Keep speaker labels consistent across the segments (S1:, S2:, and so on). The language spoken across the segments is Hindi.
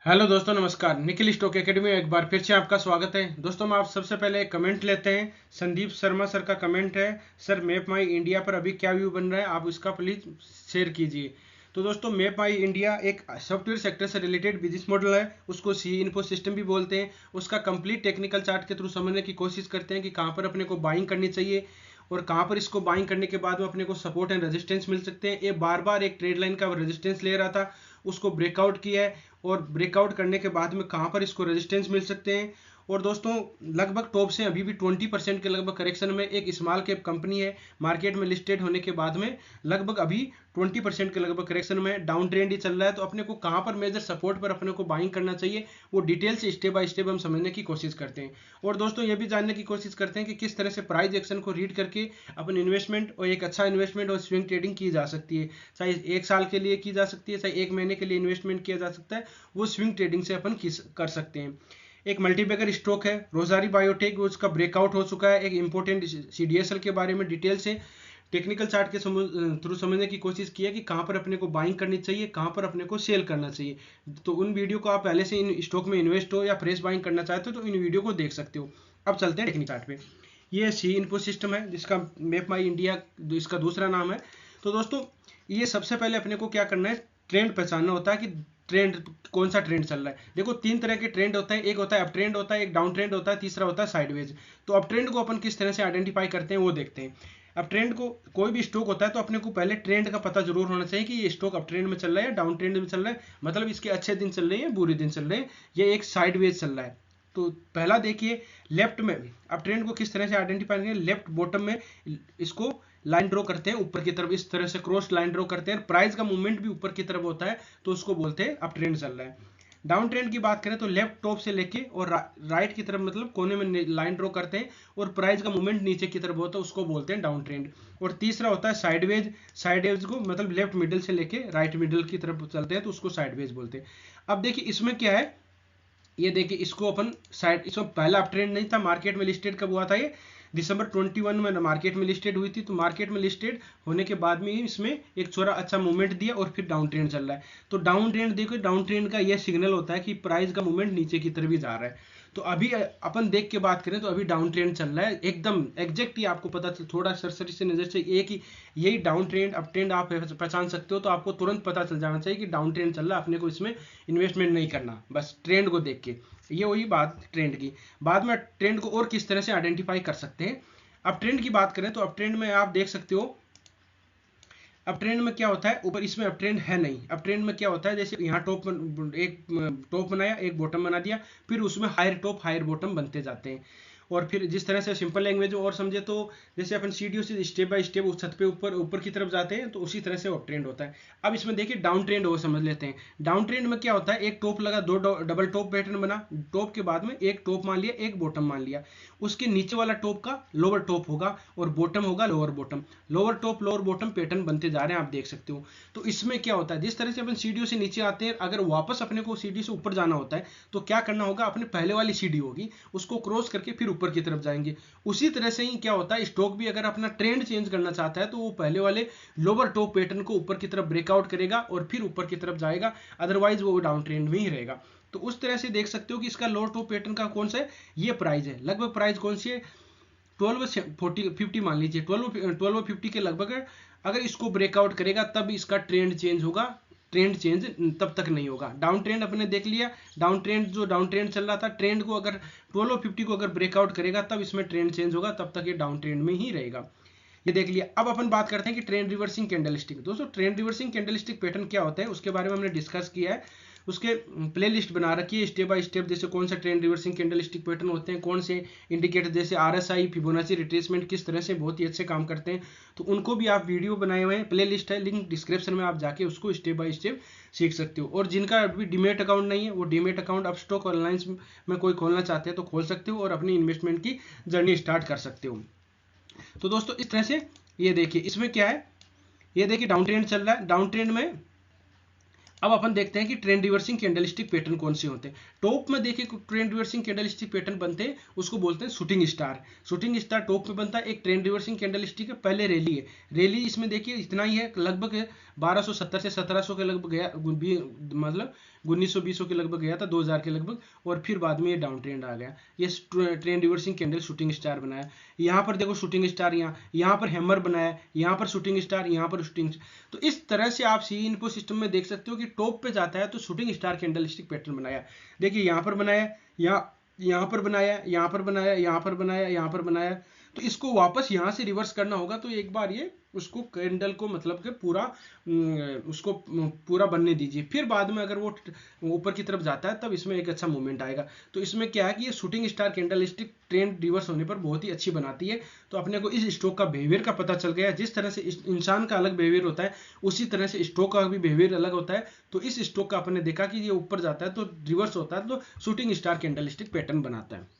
S1: हेलो दोस्तों, नमस्कार। निखिल स्टॉक एकेडमी में एक बार फिर से आपका स्वागत है। दोस्तों, हम आप सबसे पहले एक कमेंट लेते हैं। संदीप शर्मा सर का कमेंट है, सर मैप माई इंडिया पर अभी क्या व्यू बन रहा है, आप इसका प्लीज शेयर कीजिए। तो दोस्तों, मैप माई इंडिया एक सॉफ्टवेयर सेक्टर से रिलेटेड बिजनेस मॉडल है। उसको सी इन्फो सिस्टम भी बोलते हैं। उसका कंप्लीट टेक्निकल चार्ट के थ्रू समझने की कोशिश करते हैं कि कहाँ पर अपने को बाइंग करनी चाहिए और कहाँ पर इसको बाइंग करने के बाद में अपने को सपोर्ट एंड रेजिस्टेंस मिल सकते हैं। ये बार बार एक ट्रेड लाइन का रेजिस्टेंस ले रहा था, उसको ब्रेकआउट किया है और ब्रेकआउट करने के बाद में कहाँ पर इसको रेजिस्टेंस मिल सकते हैं। और दोस्तों, लगभग टॉप से अभी भी 20% के लगभग करेक्शन में एक स्मॉल कैप कंपनी है। मार्केट में लिस्टेड होने के बाद में लगभग अभी 20% के लगभग करेक्शन में डाउन ट्रेंड ही चल रहा है। तो अपने को कहाँ पर मेजर सपोर्ट पर अपने को बाइंग करना चाहिए, वो डिटेल से स्टेप बाय स्टेप हम समझने की कोशिश करते हैं। और दोस्तों, ये भी जानने की कोशिश करते हैं कि किस तरह से प्राइस एक्शन को रीड करके अपन इन्वेस्टमेंट और एक अच्छा इन्वेस्टमेंट और स्विंग ट्रेडिंग की जा सकती है। चाहे 1 साल के लिए की जा सकती है, चाहे 1 महीने के लिए इन्वेस्टमेंट किया जा सकता है, वो स्विंग ट्रेडिंग से अपन कर सकते हैं। एक मल्टीबैगर स्टॉक है रोजारी बायोटेक, उसका ब्रेकआउट हो चुका है। एक इंपॉर्टेंट सीडीएसएल के बारे में डिटेल से टेक्निकल चार्ट के थ्रू समझने की कोशिश की है कि कहाँ पर अपने को बाइंग करनी चाहिए, कहाँ पर अपने को सेल करना चाहिए। तो उन वीडियो को आप पहले से इन स्टॉक में इन्वेस्ट हो या फ्रेश बाइंग करना चाहते हो तो इन वीडियो को देख सकते हो। अब चलते हैं टेक्निकल चार्ट पे। ये सी इन्फो सिस्टम है, जिसका मैप माई इंडिया इसका दूसरा नाम है। तो दोस्तों, ये सबसे पहले अपने को क्या करना है, ट्रेंड पहचानना होता है कि ट्रेंड कौन सा ट्रेंड चल रहा है। देखो, 3 तरह के ट्रेंड होते हैं। एक होता है अप ट्रेंड होता है, एक डाउन ट्रेंड होता है, तीसरा होता है साइडवेज। तो अप ट्रेंड को अपन किस तरह से आइडेंटिफाई करते हैं वो देखते हैं। अब ट्रेंड को कोई भी स्टॉक होता है तो अपने को पहले ट्रेंड का पता जरूर होना चाहिए कि ये स्टॉक अप ट्रेंड में चल रहा है या डाउन ट्रेंड में चल रहा है, मतलब इसके अच्छे दिन चल रहे हैं या बुरे दिन चल रहे हैं, ये एक साइडवेज चल रहा है। तो पहला देखिए, लेफ्ट में अब ट्रेंड को किस तरह से आइडेंटिफाई करेंगे। लेफ्ट बॉटम में इसको लाइन ड्रॉ करते हैं ऊपर की तरफ, इस तरह से क्रॉस लाइन ड्रॉ करते हैं। प्राइस का मूवमेंट भी ऊपर की तरफ होता है तो उसको बोलते हैं अप ट्रेंड चल रहा है। डाउन ट्रेंड की बात करें तो लेफ्ट टॉप से लेके और राइट की तरफ, मतलब कोने में लाइन ड्रॉ करते हैं और प्राइस का मूवमेंट नीचे की तरफ होता है, उसको बोलते हैं डाउन ट्रेंड। और तीसरा होता है साइडवेज। साइडवेज को मतलब लेफ्ट मिडिल से लेके राइट मिडिल की तरफ चलते हैं तो उसको साइडवेज बोलते हैं। अब देखिए इसमें क्या है, ये देखिए इसको अपन साइड, इसमें पहला अप ट्रेंड नहीं था। मार्केट में लिस्टेड कब हुआ था, ये दिसंबर 21 में मार्केट में लिस्टेड हुई थी। तो मार्केट में लिस्टेड होने के बाद में ही इसमें एक छोटा अच्छा मूवमेंट दिया और फिर डाउन ट्रेंड चल रहा है। तो डाउन ट्रेंड देखो, डाउन ट्रेंड का यह सिग्नल होता है कि प्राइस का मूवमेंट नीचे की तरफ ही जा रहा है। तो अभी अपन देख के बात करें तो अभी डाउन ट्रेंड चल रहा है, एकदम एग्जैक्ट ही आपको पता चल, थोड़ा सरसरी से नजर से एक ही यही डाउन ट्रेंड अप ट्रेंड आप पहचान सकते हो। तो आपको तुरंत पता चल जाना चाहिए कि डाउन ट्रेंड चल रहा है, अपने को इसमें इन्वेस्टमेंट नहीं करना, बस ट्रेंड को देख के। ये वही बात ट्रेंड की। बाद में ट्रेंड को और किस तरह से आइडेंटिफाई कर सकते हैं। अब ट्रेंड की बात करें तो अब ट्रेंड में आप देख सकते हो, अब ट्रेंड में क्या होता है, ऊपर इसमें अब ट्रेंड है नहीं। अब ट्रेंड में क्या होता है, जैसे यहाँ टॉप एक टॉप बनाया, एक बॉटम बना दिया, फिर उसमें हायर टॉप हायर बॉटम बनते जाते हैं। और फिर जिस तरह से सिंपल लैंग्वेज और समझे तो जैसे अपन सीढ़ियों से स्टेप बाय स्टेप उस छत पे ऊपर ऊपर की तरफ जाते हैं, तो उसी तरह से अप ट्रेंड होता है। अब इसमें देखिए डाउन ट्रेंड वो समझ लेते हैं। डाउन ट्रेंड में क्या होता है, एक टॉप लगा, दो डबल टॉप पैटर्न बना, टॉप के बाद में एक टॉप मान लिया, एक बॉटम मान लिया, उसके नीचे वाला टॉप का लोअर टॉप होगा और बॉटम होगा lower bottom. Lower top lower bottom pattern बनते जा रहे हैं, आप देख सकते हो। तो इसमें क्या होता है, जिस तरह से अपन सीढ़ियों से नीचे आते हैं, अगर वापस अपने को सीढ़ी से ऊपर जाना होता है तो क्या करना होगा, अपने पहले वाली सीढ़ी होगी उसको क्रॉस करके फिर ऊपर की तरफ जाएंगे। उसी तरह से ही क्या होता है, स्टॉक भी अगर अपना ट्रेंड चेंज करना चाहता है तो वो पहले वाले लोअर टॉप पैटर्न को ऊपर की तरफ ब्रेकआउट करेगा और फिर ऊपर की तरफ जाएगा, अदरवाइज वो डाउन ट्रेंड में ही रहेगा। तो उस तरह से देख सकते हो कि इसका लोअर टॉप पैटर्न का कौन सा है, ये प्राइस है। लगभग प्राइस कौन सी है, 1240 मान लीजिए, 1250 के लगभग है। अगर इसको ब्रेकआउट करेगा तब इसका ट्रेंड चेंज होगा, ट्रेंड चेंज तब तक नहीं होगा। डाउन ट्रेंड अपने देख लिया, डाउन ट्रेंड जो डाउन ट्रेंड चल रहा था, ट्रेंड को अगर 1250 को अगर ब्रेकआउट करेगा तब इसमें ट्रेंड चेंज होगा, तब तक ये डाउन ट्रेंड में ही रहेगा। ये देख लिया। अब अपन बात करते हैं कि ट्रेंड रिवर्सिंग कैंडलस्टिक। दोस्तों, ट्रेंड रिवर्सिंग कैंडलस्टिक पैटर्न क्या होता है उसके बारे में हमने डिस्कस किया है, उसके प्लेलिस्ट बना रखी है स्टेप बाय स्टेप, जैसे कौन सा ट्रेंड रिवर्सिंग कैंडलस्टिक पैटर्न होते हैं, कौन से इंडिकेटर जैसे आरएसआई फिबोनाची रिट्रेसमेंट किस तरह से बहुत ही अच्छे काम करते हैं। तो उनको भी आप वीडियो बनाए हुए हैं, प्लेलिस्ट है, लिंक डिस्क्रिप्शन में, आप जाके उसको स्टेप बाय स्टेप सीख सकते हो। और जिनका अभी डीमेट अकाउंट नहीं है वो डीमेट अकाउंट अब स्टॉक ऑनलाइन में कोई खोलना चाहते हैं तो खोल सकते हो और अपनी इन्वेस्टमेंट की जर्नी स्टार्ट कर सकते हो। तो दोस्तों, इस तरह से ये देखिए इसमें क्या है, ये देखिए डाउन ट्रेंड चल रहा है। डाउन ट्रेंड में अब अपन देखते हैं कि ट्रेंड रिवर्सिंग कैंडलस्टिक पैटर्न कौन से होते हैं। टॉप में देखिए ट्रेंड रिवर्सिंग कैंडलस्टिक पैटर्न बनते हैं, उसको बोलते हैं shooting star. Shooting star top में बनता है, एक ट्रेंड रिवर्सिंग कैंडलस्टिक है, पहले रैली है। रैली इसमें देखिए इतना ही है, लगभग 1270 से 1700 के लगभग गया, मतलब 1900-2000 के लगभग गया था, 2000 के लगभग, और फिर बाद में ये डाउन ट्रेंड आ गया। ये trend reversing candle shooting star बनाया। यहाँ पर देखो शूटिंग स्टार, यहाँ पर हैमर बनाया, यहाँ पर शूटिंग स्टार, यहाँ पर शूटिंग। तो इस तरह से आप सी इन्फो सिस्टम में देख सकते हो कि टॉप पे जाता है तो शूटिंग स्टार कैंडलस्टिक पैटर्न बनाया। देखिए यहाँ पर बनाया, यहाँ पर बनाया, यहाँ पर बनाया, यहाँ पर बनाया, यहाँ पर बनाया। तो इसको वापस यहाँ से रिवर्स करना होगा, तो एक बार ये उसको कैंडल को मतलब कि पूरा उसको पूरा बनने दीजिए, फिर बाद में अगर वो ऊपर की तरफ जाता है तब इसमें एक अच्छा मूवमेंट आएगा। तो इसमें क्या है कि ये shooting star candlestick trend reverse होने पर बहुत ही अच्छी बनाती है। तो अपने को इस स्टॉक का बिहेवियर का पता चल गया। जिस तरह से इंसान का अलग बिहेवियर होता है, उसी तरह से स्टॉक का भी बिहेवियर अलग होता है। तो इस स्टॉक का अपने देखा कि ये ऊपर जाता है तो रिवर्स होता है तो शूटिंग स्टार कैंडलस्टिक पैटर्न बनाता है।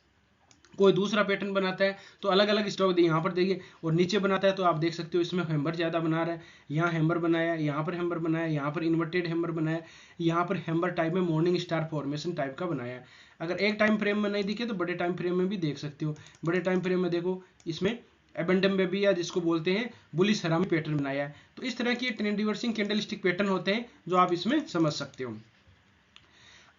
S1: कोई दूसरा पैटर्न बनाता है तो अलग अलग स्टॉक यहाँ पर देखिए, और नीचे बनाता है तो आप देख सकते हो इसमें हैमर ज़्यादा बना रहा है। यहाँ हैमर बनाया, यहाँ पर हैमर बनाया, यहाँ पर इन्वर्टेड हैमर बनाया, यहाँ पर हैमर टाइप में मॉर्निंग स्टार फॉर्मेशन टाइप का बनाया। अगर एक टाइम फ्रेम में नहीं दिखे तो बड़े टाइम फ्रेम में भी देख सकते हो। बड़े टाइम फ्रेम में देखो, इसमें एबेंडम बेबी या जिसको बोलते हैं बुलिश हरामी पैटर्न बनाया है। तो इस तरह की ट्रेंड रिवर्सिंग कैंडलस्टिक पैटर्न होते हैं जो आप इसमें समझ सकते हो।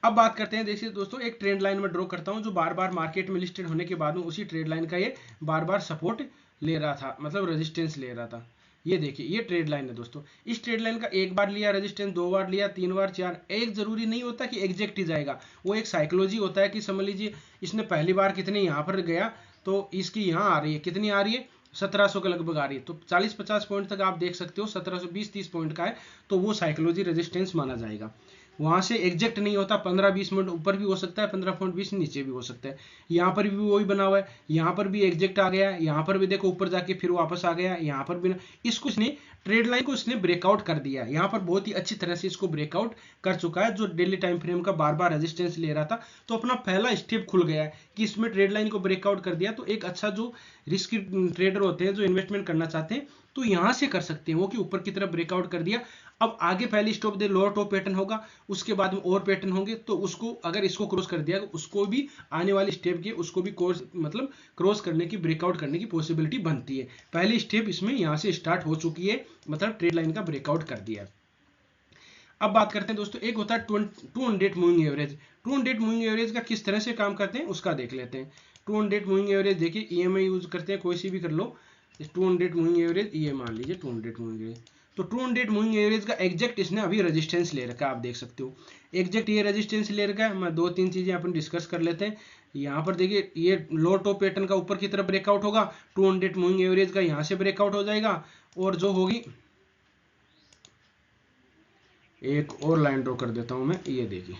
S1: अब बात करते हैं, देखिए दोस्तों, एक ट्रेंड लाइन में ड्रॉ करता हूं जो बार बार मार्केट में लिस्टेड होने के बाद में उसी ट्रेड लाइन का ये बार बार सपोर्ट ले रहा था, मतलब रेजिस्टेंस ले रहा था। ये देखिए ये ट्रेड लाइन है दोस्तों। इस ट्रेड लाइन का एक बार लिया रेजिस्टेंस, दो बार लिया, तीन बार, चार, एक जरूरी नहीं होता कि एग्जैक्ट ही जाएगा। वो एक साइकोलॉजी होता है कि समझ लीजिए इसने पहली बार कितने यहाँ पर गया तो इसकी यहाँ आ रही है, कितनी आ रही है, 1700 के लगभग आ रही है। तो 40-50 पॉइंट तक आप देख सकते हो, 1720-30 पॉइंट का है तो वो साइकोलॉजी रेजिस्टेंस माना जाएगा। वहां से एग्जैक्ट नहीं होता, 15-20 मिनट ऊपर भी हो सकता है, 15.20 नीचे भी हो सकता है। यहाँ पर भी वही बना हुआ है, यहाँ पर भी एग्जैक्ट आ गया, यहाँ पर भी देखो ऊपर जाके फिर वापस आ गया, यहाँ पर भी इसको इसने ट्रेड लाइन को इसने ब्रेकआउट कर दिया। यहाँ पर बहुत ही अच्छी तरह से इसको ब्रेकआउट कर चुका है, जो डेली टाइम फ्रेम का बार बार रेजिस्टेंस ले रहा था। तो अपना पहला स्टेप खुल गया है कि इसमें ट्रेड लाइन को ब्रेकआउट कर दिया। तो एक अच्छा जो रिस्की ट्रेडर होते हैं, जो इन्वेस्टमेंट करना चाहते हैं, तो यहाँ से कर सकते हैं वो कि ऊपर की तरफ ब्रेकआउट कर दिया। अब आगे पहली स्टॉप दे लोअर टॉप पैटर्न होगा, उसके बाद में और पैटर्न होंगे, तो उसको अगर इसको क्रॉस कर दिया उसको भी आने वाली स्टेप के उसको भी कोर्स मतलब क्रॉस करने की, ब्रेकआउट करने की पॉसिबिलिटी बनती है। पहली स्टेप इसमें यहाँ से स्टार्ट हो चुकी है, मतलब ट्रेड लाइन का ब्रेकआउट कर दिया। अब बात करते हैं दोस्तों, एक होता है 200 मूविंग एवरेज। 200 मूविंग एवरेज का किस तरह से काम करते हैं उसका देख लेते हैं। 200 मूविंग एवरेज देखिए, ईएमआई यूज करते हैं, कोई सी भी कर लो। 200 मूविंग एवरेज, ये मान लीजिए 200 मूविंग एवरेज। तो 200 मूविंग एवरेज का एग्जैक्ट इसने अभी रेजिस्टेंस ले रखा है, आप देख सकते हो एग्जैक्ट ये रेजिस्टेंस ले रखा है। मैं दो तीन चीजें अपन डिस्कस कर लेते हैं। यहाँ पर देखिए ये लो टॉप पैटर्न का ऊपर की तरफ ब्रेकआउट होगा, 200 मूविंग एवरेज का यहाँ से ब्रेकआउट हो जाएगा, और जो होगी एक और लाइन ड्रॉ कर देता हूं मैं, ये देखिए,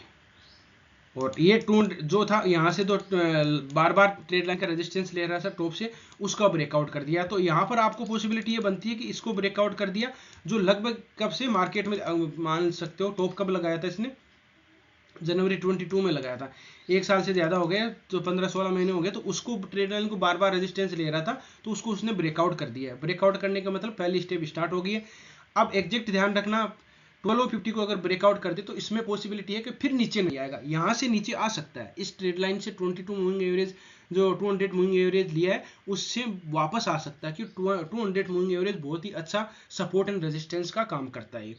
S1: और ये टू जो था यहाँ से तो बार बार ट्रेड लाइन का रेजिस्टेंस ले रहा था टॉप से, उसका ब्रेकआउट कर दिया। तो यहाँ पर आपको पॉसिबिलिटी ये बनती है कि इसको ब्रेकआउट कर दिया, जो लगभग कब से मार्केट में मान सकते हो टॉप कब लगाया था इसने, जनवरी 22 में लगाया था, एक साल से ज्यादा हो गया, तो 15-16 महीने हो गए। तो उसको ट्रेड लाइन को बार बार रेजिस्टेंस ले रहा था, तो उसको उसने ब्रेकआउट कर दिया। ब्रेकआउट करने का मतलब पहली स्टेप स्टार्ट हो गई है। अब एग्जैक्ट ध्यान रखना, 1250 को अगर ब्रेकआउट कर दे तो इसमें पॉसिबिलिटी है कि फिर नीचे नहीं आएगा, यहाँ से नीचे आ सकता है। इस ट्रेड लाइन से 22 मूविंग एवरेज जो 200 मूविंग एवरेज लिया है उससे वापस आ सकता है, कि 200 मूविंग एवरेज बहुत ही अच्छा सपोर्ट एंड रेजिस्टेंस का काम करता है।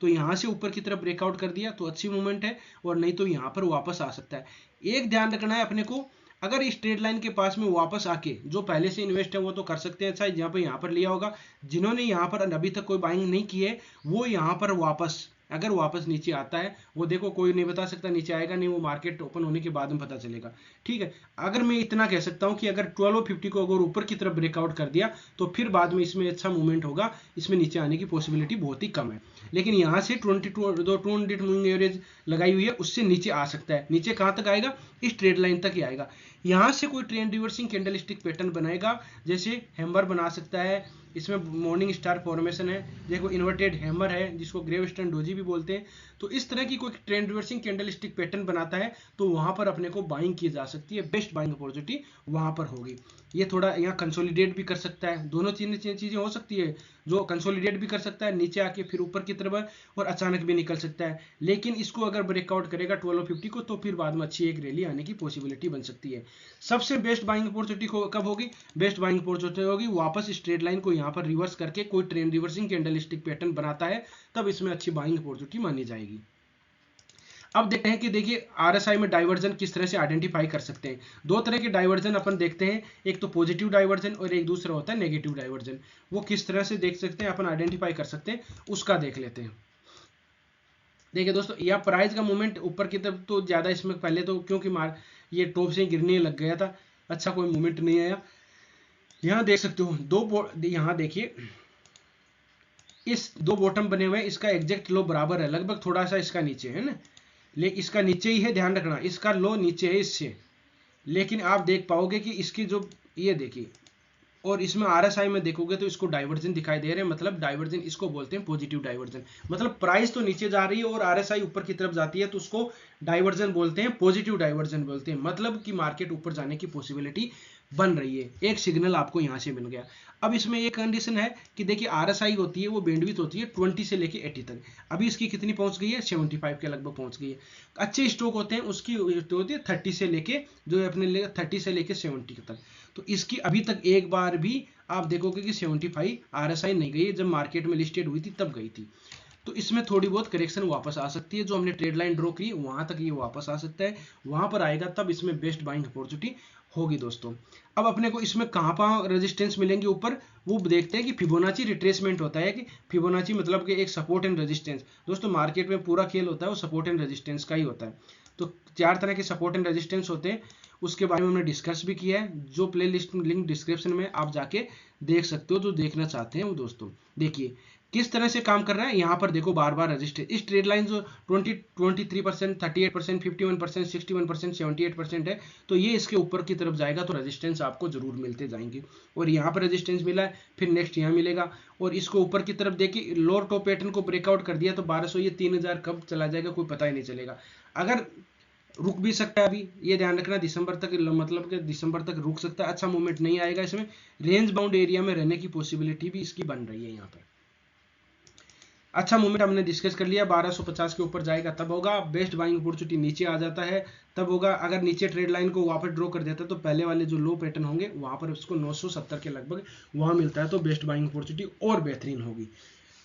S1: तो यहाँ से ऊपर की तरफ ब्रेकआउट कर दिया तो अच्छी मूवमेंट है, और नहीं तो यहाँ पर वापस आ सकता है। एक ध्यान रखना है अपने को, अगर इस ट्रेड लाइन के पास में वापस आके जो पहले से इन्वेस्ट है वो तो कर सकते हैं, अच्छा यहाँ पर लिया होगा। जिन्होंने यहाँ पर अभी तक कोई बाइंग नहीं की है वो यहाँ पर वापस, अगर वापस नीचे आता है, वो देखो कोई नहीं बता सकता नीचे आएगा नहीं, वो मार्केट ओपन होने के बाद में पता चलेगा, ठीक है। अगर मैं इतना कह सकता हूं कि अगर 1250 को अगर ऊपर की तरफ ब्रेकआउट कर दिया तो फिर बाद में इसमें अच्छा मूवमेंट होगा, इसमें नीचे आने की पॉसिबिलिटी बहुत ही कम है। लेकिन यहाँ से 200 मूविंग एवरेज लगाई हुई है उससे नीचे आ सकता है। नीचे कहाँ तक आएगा, इस ट्रेड लाइन तक ही आएगा। यहाँ से कोई ट्रेंड रिवर्सिंग कैंडलस्टिक पैटर्न बनाएगा, जैसे हैमर बना सकता है, इसमें मॉर्निंग स्टार फॉर्मेशन है, देखो इन्वर्टेड हैमर है जिसको ग्रेवस्टोन डोजी भी बोलते हैं। तो इस तरह की कोई ट्रेंड रिवर्सिंग कैंडलस्टिक पैटर्न बनाता है तो वहां पर अपने को बाइंग की जा सकती है, बेस्ट बाइंग अपॉर्चुनिटी वहां पर होगी। ये थोड़ा यहाँ कंसोलिडेट भी कर सकता है, दोनों चीजें हो सकती है, जो कंसोलिडेट भी कर सकता है नीचे आके फिर ऊपर की तरफ और अचानक भी निकल सकता है। लेकिन इसको अगर ब्रेकआउट करेगा 1250 को तो फिर बाद में अच्छी एक रैली आने की पॉसिबिलिटी बन सकती है। सबसे बेस्ट बाइंग अपॉर्चुनिटी कब होगी? बेस्ट बाइंग अपॉर्चुनिटी होगी वापस स्ट्रेट लाइन को यहाँ पर रिवर्स करके कोई ट्रेंड रिवर्सिंग कैंडलस्टिक पैटर्न बनाता है, तब इसमें अच्छी बाइंग अपॉर्चुनिटी मानी जाएगी। अब देखते हैं कि देखिए आरएसआई में डाइवर्जन किस तरह से आइडेंटिफाई कर सकते हैं। दो तरह के डाइवर्जन अपन देखते हैं, एक तो पॉजिटिव डाइवर्जन और एक दूसरा होता है नेगेटिव डाइवर्जन। वो किस तरह से देख सकते हैं, अपन आइडेंटिफाई कर सकते हैं, उसका देख लेते हैं। देखिए दोस्तों, यह प्राइस का मूवमेंट ऊपर की तरफ तो ज्यादा इसमें पहले तो क्योंकि ये टॉप से गिरने लग गया था, अच्छा कोई मूवमेंट नहीं आया। यहाँ देख सकते हो यहाँ देखिए इस दो बॉटम बने हुए हैं, इसका एग्जैक्ट लो बराबर है, लगभग थोड़ा सा इसका नीचे है ना, लेकिन इसका नीचे ही है, ध्यान रखना इसका लो नीचे है इससे। लेकिन आप देख पाओगे कि इसकी जो ये देखिए और इसमें आरएसआई में देखोगे तो इसको डाइवर्जन दिखाई दे रहे हैं, मतलब डाइवर्जन इसको बोलते हैं पॉजिटिव डाइवर्जन। मतलब प्राइस तो नीचे जा रही है और आरएसआई ऊपर की तरफ जाती है तो उसको डाइवर्जन बोलते हैं, पॉजिटिव डाइवर्जन बोलते हैं, मतलब कि मार्केट ऊपर जाने की पॉसिबिलिटी बन रही है। एक सिग्नल आपको यहां से मिल गया। अब इसमें एक कंडीशन है कि देखिए आरएसआई होती है वो बैंडविड्थ होती है 20 से लेके 80 तक। अभी इसकी कितनी पहुंच गई है? 75 के लगभग पहुंच गई है। अच्छे स्टॉक होते हैं उसकी होती है 30 से लेके जो अपने 30 से लेके 70 तक। तो इसकी अभी तक एक बार भी आप देखोगे कि 75 आरएसआई नहीं गई, जब मार्केट में लिस्टेड हुई थी तब गई थी। तो इसमें थोड़ी बहुत करेक्शन वापस आ सकती है, जो हमने ट्रेड लाइन ड्रॉ की वहां तक ये वापस आ सकता है, वहां पर आएगा तब इसमें बेस्ट बाइंग अपॉर्चुनिटी होगी दोस्तों। अब अपने को इसमें कहां पर रेजिस्टेंस मिलेंगे ऊपर, वो देखते हैं कि फिबोनाची रिट्रेसमेंट होता है कि फिबोनाची मतलब कि एक सपोर्ट एंड रेजिस्टेंस। दोस्तों मार्केट में पूरा खेल होता है वो सपोर्ट एंड रेजिस्टेंस का ही होता है। तो 4 तरह के सपोर्ट एंड रेजिस्टेंस होते हैं, उसके बारे में हमने डिस्कस भी किया है, जो प्लेलिस्ट लिंक डिस्क्रिप्शन में आप जाके देख सकते हो, जो देखना चाहते हैं वो दोस्तों। देखिए किस तरह से काम कर रहा है, यहाँ पर देखो बार बार रजिस्टर इस ट्रेड लाइन जो 23%, 38%, 51%, 61%, 78% है, तो ये इसके ऊपर की तरफ जाएगा तो रेजिस्टेंस आपको जरूर मिलते जाएंगे। और यहाँ पर रेजिस्टेंस मिला है, फिर नेक्स्ट यहाँ मिलेगा, और इसको ऊपर की तरफ देखिए लोअर टॉप पैटर्न को ब्रेकआउट कर दिया तो 1200 ये 3000 कब चला जाएगा कोई पता ही नहीं चलेगा। अगर रुक भी सकता है, अभी ये ध्यान रखना दिसंबर तक, मतलब कि दिसंबर तक रुक सकता है, अच्छा मूवमेंट नहीं आएगा इसमें, रेंज बाउंड एरिया में रहने की पॉसिबिलिटी भी इसकी बन रही है। यहाँ पर अच्छा मूवमेंट हमने डिस्कस कर लिया, 1250 के ऊपर जाएगा तब होगा बेस्ट बाइंग अपॉर्चुनिटी, नीचे आ जाता है तब होगा। अगर नीचे ट्रेड लाइन को वापस ड्रॉ कर देता है तो पहले वाले जो लो पैटर्न होंगे वहां पर उसको 970 के लगभग वहां मिलता है, तो बेस्ट बाइंग अपॉर्चुनिटी और बेहतरीन होगी।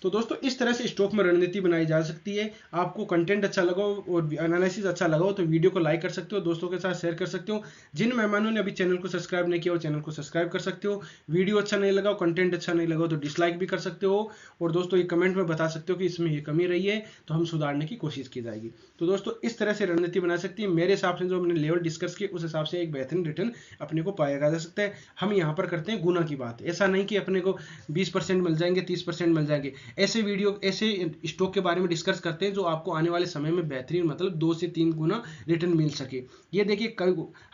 S1: तो दोस्तों इस तरह से स्टॉक में रणनीति बनाई जा सकती है। आपको कंटेंट अच्छा लगा और एनालिसिस अच्छा लगा हो तो वीडियो को लाइक कर सकते हो, दोस्तों के साथ शेयर कर सकते हो। जिन मेहमानों ने अभी चैनल को सब्सक्राइब नहीं किया वो चैनल को सब्सक्राइब कर सकते हो। वीडियो अच्छा नहीं लगा, कंटेंट अच्छा नहीं लगा तो डिसलाइक भी कर सकते हो। और दोस्तों ये कमेंट में बता सकते हो कि इसमें ये कमी रही है तो हम सुधारने की कोशिश की जाएगी। तो दोस्तों इस तरह से रणनीति बना सकती है। मेरे हिसाब से जो हमने लेवल डिस्कस किए उस हिसाब से एक बेहतरीन रिटर्न अपने को पाया जा सकता है। हम यहाँ पर करते हैं गुना की बात, ऐसा नहीं कि अपने को 20% मिल जाएंगे, 30% मिल जाएंगे। ऐसे वीडियो ऐसे स्टॉक के बारे में डिस्कस करते हैं जो आपको आने वाले समय में बेहतरीन मतलब 2 से 3 गुना रिटर्न मिल सके। ये देखिए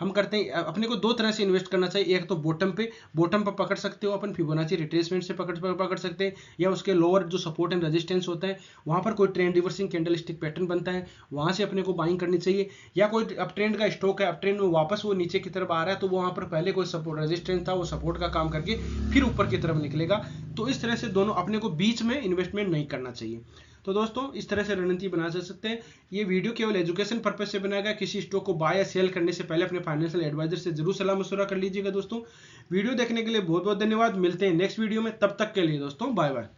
S1: हम करते हैं, अपने को 2 तरह से इन्वेस्ट करना चाहिए। एक तो बॉटम पे पकड़ सकते हो अपन, फिबोनाची रिट्रेसमेंट से पकड़ सकते हैं, या उसके लोअर जो सपोर्ट एंड रेजिस्टेंस होता है वहां पर कोई ट्रेंड रिवर्सिंग कैंडलस्टिक पैटर्न बनता है वहां से अपने को बाइंग करनी चाहिए। या कोई अप ट्रेंड का स्टॉक है, अप ट्रेंड में वापस वो नीचे की तरफ आ रहा है तो वहां पर पहले कोई सपोर्ट रेजिस्टेंस था वो सपोर्ट का काम करके फिर ऊपर की तरफ निकलेगा। तो इस तरह से दोनों अपने को बीच में इन्वेस्टमेंट नहीं करना चाहिए। तो दोस्तों इस तरह से रणनीति बना सकते हैं। ये वीडियो केवल एजुकेशन पर्पज से बनाया गया, किसी स्टॉक को बाय या सेल करने से पहले अपने फाइनेंशियल एडवाइजर से जरूर सलाह मशवरा कर लीजिएगा। दोस्तों वीडियो देखने के लिए बहुत बहुत धन्यवाद, मिलते हैं नेक्स्ट वीडियो में, तब तक के लिए दोस्तों बाय बाय।